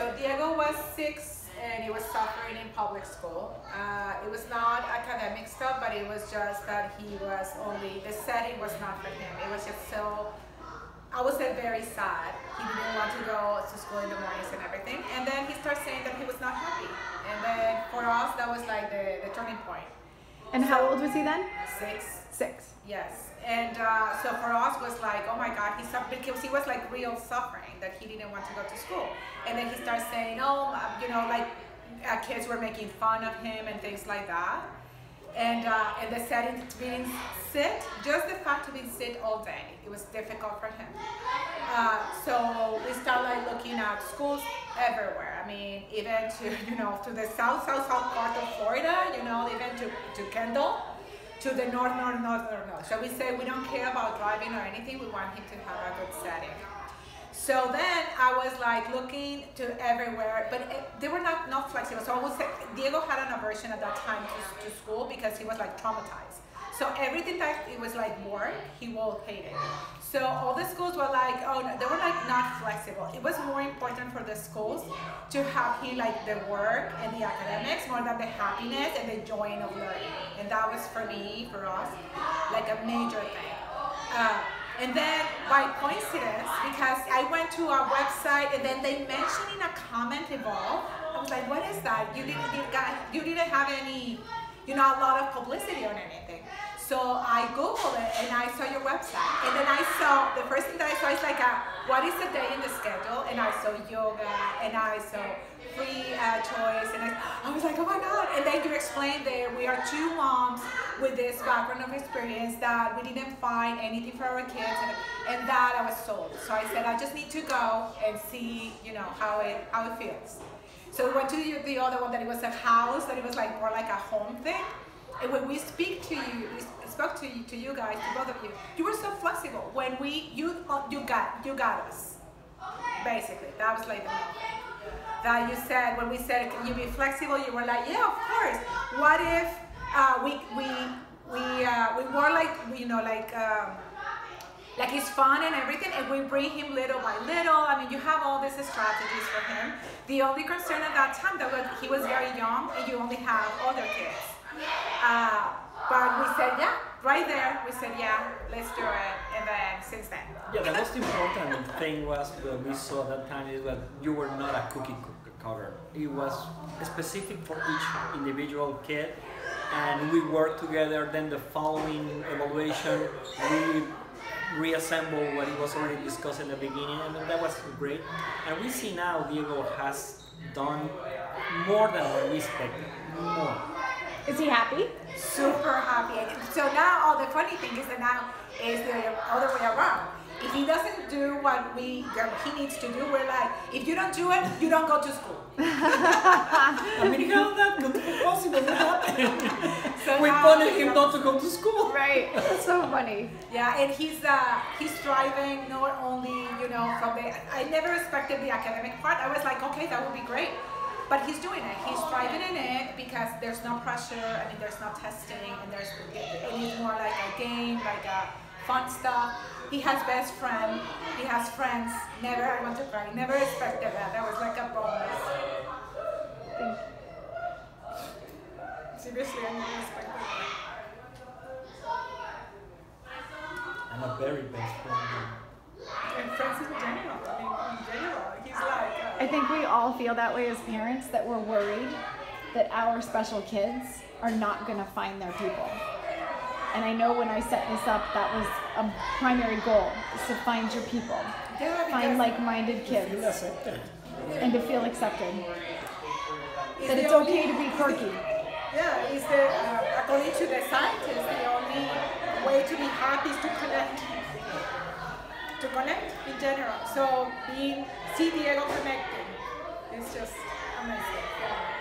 So Diego was 6 and he was suffering in public school. It was not academic stuff, but it was just that he was only, the setting was not for him. It was just so, I would say very sad. He didn't want to go to school in the mornings and everything. And then he started saying that he was not happy. And then for us, that was like the turning point. And how old was he then? 6. 6. Yes. And so for us was like, oh my God, he suffered because he was like real suffering that he didn't want to go to school. And then he started saying, oh, you know, like kids were making fun of him and things like that. And the setting to being sit, just the fact of being sit all day, it was difficult for him. So we started like looking at schools everywhere. I mean, even to, you know, to the south part of Florida, you know, even to Kendall, to the north. So we say we don't care about driving or anything. We want him to have a good setting. So then I was like looking to everywhere, but they were not flexible. So I would say Diego had an aversion at that time to school because he was like traumatized. So everything that it was like work, he will hate it. So all the schools were like, oh no, they were like not flexible. It was more important for the schools to have him like the work and the academics more than the happiness and the joy of learning. And that was for me, for us, like a major thing. And then by coincidence, because I went to our website and then they mentioned in a comment Evolve, I was like, what is that? You didn't have any, you know, a lot of publicity on anything. So I Googled it and I saw your website. And then I saw, the first thing that I saw is like, what is the day in the schedule? And I saw yoga and I saw free choice. And I was like, oh my God. And then you explained there, we are 2 moms with this background of experience that we didn't find anything for our kids. And that I was sold. So I said, I just need to go and see, you know, how it feels. So we went to the other one that it was a house, that it was like more like a home thing. And when we spoke to you guys, to both of you, you were so flexible. When you got us, basically. That was like the main thing. That you said, when we said, can you be flexible? You were like, yeah, of course. What if we were like, you know, like it's fun and everything, and we bring him little by little. I mean, you have all these strategies for him. The only concern at that time that was he was very young, and you only have other kids. But we said, yeah, right there. We said, yeah, let's do it. And then since then. Yeah, the most important thing was what we saw that time is that you were not a cookie cutter. It was specific for each individual kid, and we worked together. Then the following evaluation, we reassembled what it was already discussed in the beginning, and that was great. And we see now Diego has done more than what we expected. More. Is he happy? Super happy. So now, the funny thing is that now is the other way around. If he doesn't do what he needs to do, we're like, if you don't do it, you don't go to school. I mean, how that could possibly happen? So we wanted him not to go to school. Right. That's so funny. Yeah, and he's thriving not only, you know, from the, I never expected the academic part. I was like, okay, that would be great. But he's doing it. He's thriving in it because there's no pressure. I mean, there's no testing, and it's more like a game, like a fun stuff. He has best friend. He has friends. Never, I want to cry. Never expected that. That was like a bonus. Thank you. Seriously, I never expected that. I'm a very best friend. And friends in general. I mean, in general, he's like. I think we all feel that way as parents, that we're worried that our special kids are not going to find their people. And I know when I set this up, that was a primary goal, is to find your people. Yeah, find like-minded kids. Feel accepted. And to feel accepted. That it's okay to be quirky. Yeah, it's according to the scientists, the only way to be happy is to connect. To connect in general. So see Diego connecting, it's just amazing. Yeah.